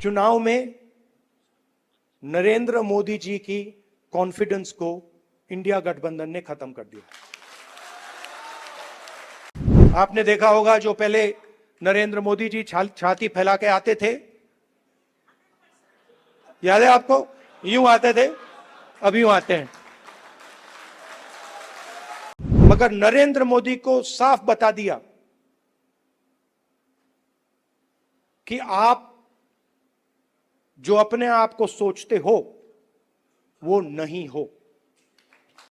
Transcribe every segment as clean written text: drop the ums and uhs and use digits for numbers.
चुनाव में नरेंद्र मोदी जी की कॉन्फिडेंस को इंडिया गठबंधन ने खत्म कर दिया। आपने देखा होगा जो पहले नरेंद्र मोदी जी छाती फैला के आते थे, याद है आपको? यूं आते थे, अब यूं आते हैं। मगर नरेंद्र मोदी को साफ बता दिया कि आप जो अपने आप को सोचते हो वो नहीं हो।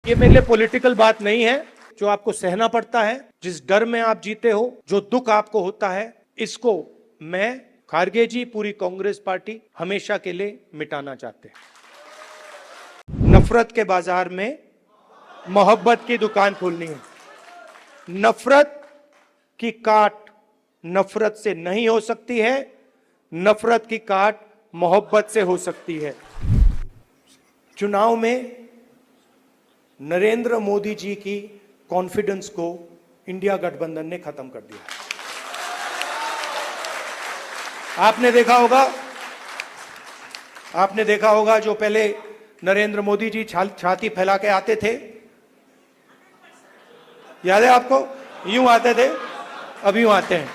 ये मेरे लिए पॉलिटिकल बात नहीं है। जो आपको सहना पड़ता है, जिस डर में आप जीते हो, जो दुख आपको होता है, इसको मैं, खारगे जी, पूरी कांग्रेस पार्टी हमेशा के लिए मिटाना चाहते हैं। नफरत के बाजार में मोहब्बत की दुकान खोलनी है। नफरत की काट नफरत से नहीं हो सकती है, नफरत की काट मोहब्बत से हो सकती है। चुनाव में नरेंद्र मोदी जी की कॉन्फिडेंस को इंडिया गठबंधन ने खत्म कर दिया। आपने देखा होगा जो पहले नरेंद्र मोदी जी छाती फैला के आते थे, याद है आपको? यूं आते थे, अब यूं आते हैं।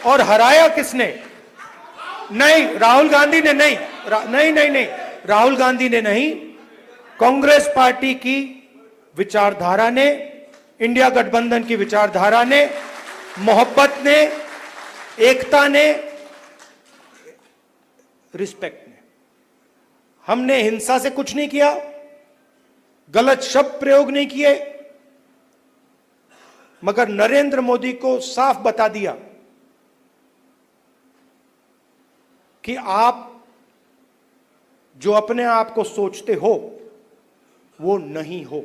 और हराया किसने? नहीं, राहुल गांधी ने नहीं, नहीं, राहुल गांधी ने नहीं, कांग्रेस पार्टी की विचारधारा ने, इंडिया गठबंधन की विचारधारा ने, मोहब्बत ने, एकता ने, रिस्पेक्ट ने। हमने हिंसा से कुछ नहीं किया, गलत शब्द प्रयोग नहीं किए, मगर नरेंद्र मोदी को साफ बता दिया कि आप जो अपने आप को सोचते हो वो नहीं हो।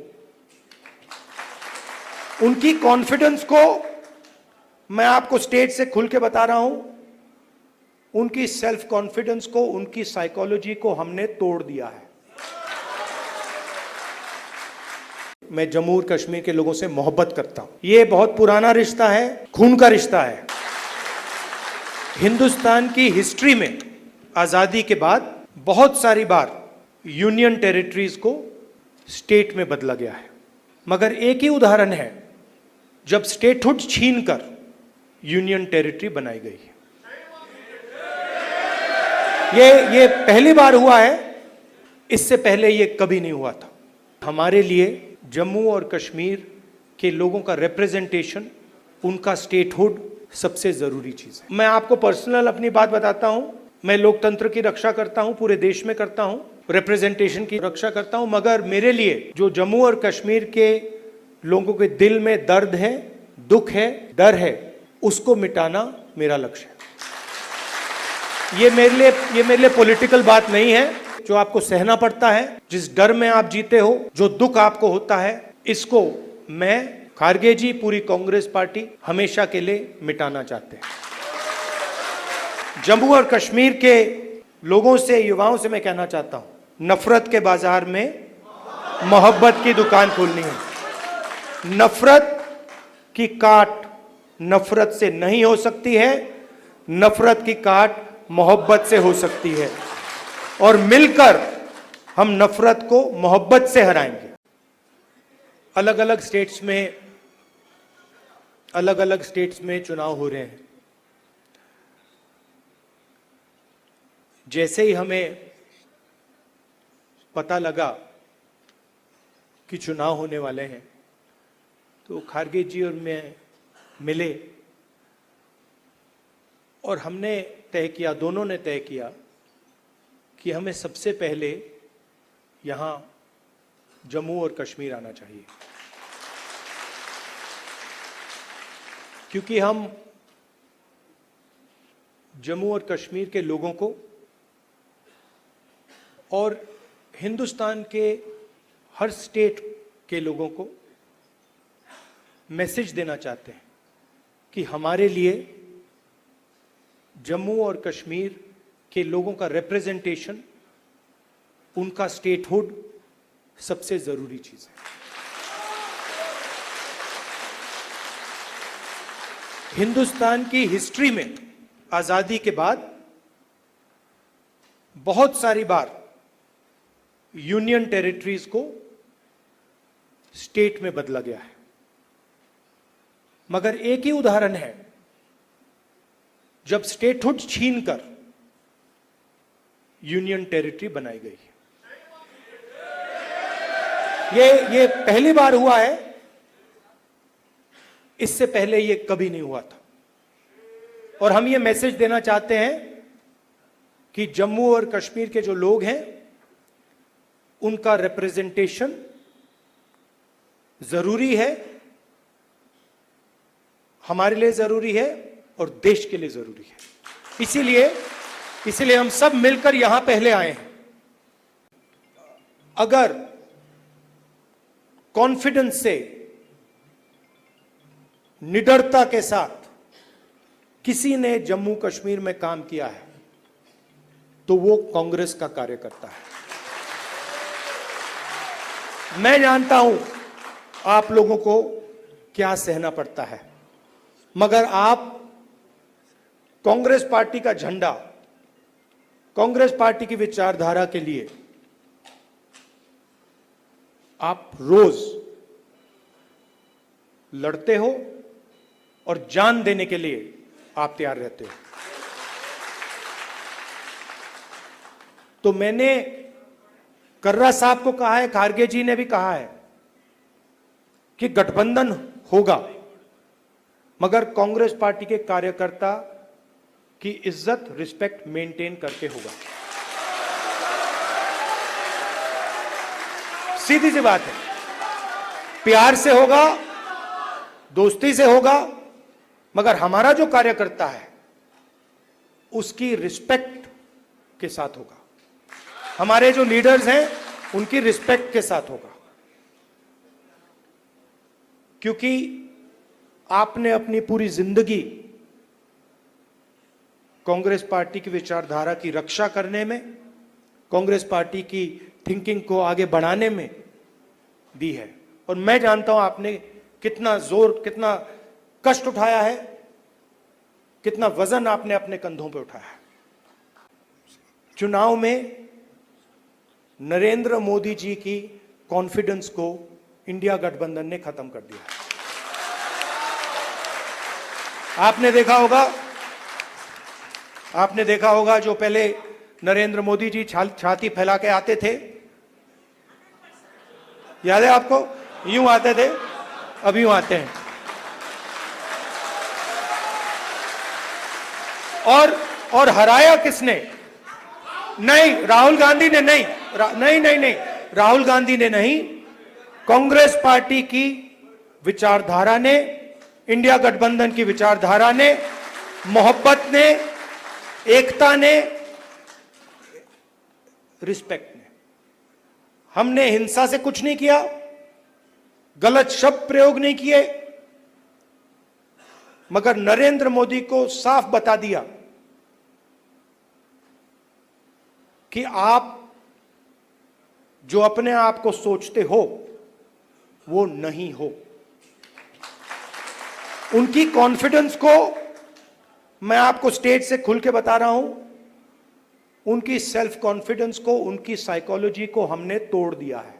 उनकी कॉन्फिडेंस को मैं आपको स्टेज से खुल के बता रहा हूं। उनकी सेल्फ कॉन्फिडेंस को, उनकी साइकोलॉजी को हमने तोड़ दिया है। मैं जम्मू और कश्मीर के लोगों से मोहब्बत करता हूं। ये बहुत पुराना रिश्ता है, खून का रिश्ता है। हिंदुस्तान की हिस्ट्री में आजादी के बाद बहुत सारी बार यूनियन टेरिटरीज को स्टेट में बदला गया है, मगर एक ही उदाहरण है जब स्टेटहुड छीनकर यूनियन टेरिटरी बनाई गई है। ये पहली बार हुआ है, इससे पहले ये कभी नहीं हुआ था। हमारे लिए जम्मू और कश्मीर के लोगों का रिप्रेजेंटेशन, उनका स्टेटहुड सबसे जरूरी चीज है। मैं आपको पर्सनल अपनी बात बताता हूं। मैं लोकतंत्र की रक्षा करता हूं, पूरे देश में करता हूं, रिप्रेजेंटेशन की रक्षा करता हूं, मगर मेरे लिए जो जम्मू और कश्मीर के लोगों के दिल में दर्द है, दुख है, डर है, उसको मिटाना मेरा लक्ष्य है। ये मेरे लिए पॉलिटिकल बात नहीं है। जो आपको सहना पड़ता है, जिस डर में आप जीते हो, जो दुख आपको होता है, इसको मैं, खारगे जी, पूरी कांग्रेस पार्टी हमेशा के लिए मिटाना चाहते हैं। जम्मू और कश्मीर के लोगों से, युवाओं से मैं कहना चाहता हूं, नफरत के बाजार में मोहब्बत की दुकान खोलनी है। नफरत की काट नफरत से नहीं हो सकती है, नफरत की काट मोहब्बत से हो सकती है, और मिलकर हम नफरत को मोहब्बत से हराएंगे। अलग अलग स्टेट्स में चुनाव हो रहे हैं। जैसे ही हमें पता लगा कि चुनाव होने वाले हैं, तो खारगे जी और मैं मिले और हमने तय किया, दोनों ने तय किया कि हमें सबसे पहले यहां जम्मू और कश्मीर आना चाहिए, क्योंकि हम जम्मू और कश्मीर के लोगों को और हिंदुस्तान के हर स्टेट के लोगों को मैसेज देना चाहते हैं कि हमारे लिए जम्मू और कश्मीर के लोगों का रिप्रेजेंटेशन, उनका स्टेटहुड सबसे जरूरी चीज है। हिंदुस्तान की हिस्ट्री में आजादी के बाद बहुत सारी बार यूनियन टेरिटरीज को स्टेट में बदला गया है, मगर एक ही उदाहरण है जब स्टेटहुड छीनकर यूनियन टेरिटरी बनाई गई। ये पहली बार हुआ है, इससे पहले ये कभी नहीं हुआ था। और हम ये मैसेज देना चाहते हैं कि जम्मू और कश्मीर के जो लोग हैं उनका रिप्रेजेंटेशन जरूरी है, हमारे लिए जरूरी है और देश के लिए जरूरी है। इसीलिए हम सब मिलकर यहां पहले आए हैं। अगर कॉन्फिडेंस से, निडरता के साथ किसी ने जम्मू कश्मीर में काम किया है तो वो कांग्रेस का कार्यकर्ता है। मैं जानता हूं आप लोगों को क्या सहना पड़ता है, मगर आप कांग्रेस पार्टी का झंडा, कांग्रेस पार्टी की विचारधारा के लिए आप रोज लड़ते हो और जान देने के लिए आप तैयार रहते हो। तो मैंने कर्रा साहब को कहा है, खारगे जी ने भी कहा है कि गठबंधन होगा, मगर कांग्रेस पार्टी के कार्यकर्ता की इज्जत, रिस्पेक्ट मेंटेन करके होगा। सीधी सी बात है, प्यार से होगा, दोस्ती से होगा, मगर हमारा जो कार्यकर्ता है उसकी रिस्पेक्ट के साथ होगा। हमारे जो लीडर्स हैं उनकी रिस्पेक्ट के साथ होगा, क्योंकि आपने अपनी पूरी जिंदगी कांग्रेस पार्टी की विचारधारा की रक्षा करने में, कांग्रेस पार्टी की थिंकिंग को आगे बढ़ाने में दी है। और मैं जानता हूं आपने कितना जोर, कितना कष्ट उठाया है, कितना वजन आपने अपने कंधों पे उठाया है। चुनाव में नरेंद्र मोदी जी की कॉन्फिडेंस को इंडिया गठबंधन ने खत्म कर दिया। आपने देखा होगा जो पहले नरेंद्र मोदी जी छाती फैला के आते थे, याद है आपको? यूं आते थे, अब यूं आते हैं। और हराया किसने? नहीं, राहुल गांधी ने नहीं, नहीं, राहुल गांधी ने नहीं, कांग्रेस पार्टी की विचारधारा ने, इंडिया गठबंधन की विचारधारा ने, मोहब्बत ने, एकता ने, रिस्पेक्ट ने। हमने हिंसा से कुछ नहीं किया, गलत शब्द प्रयोग नहीं किए, मगर नरेंद्र मोदी को साफ बता दिया कि आप जो अपने आप को सोचते हो वो नहीं हो। उनकी कॉन्फिडेंस को मैं आपको स्टेज से खुल के बता रहा हूं, उनकी सेल्फ कॉन्फिडेंस को, उनकी साइकोलॉजी को हमने तोड़ दिया है।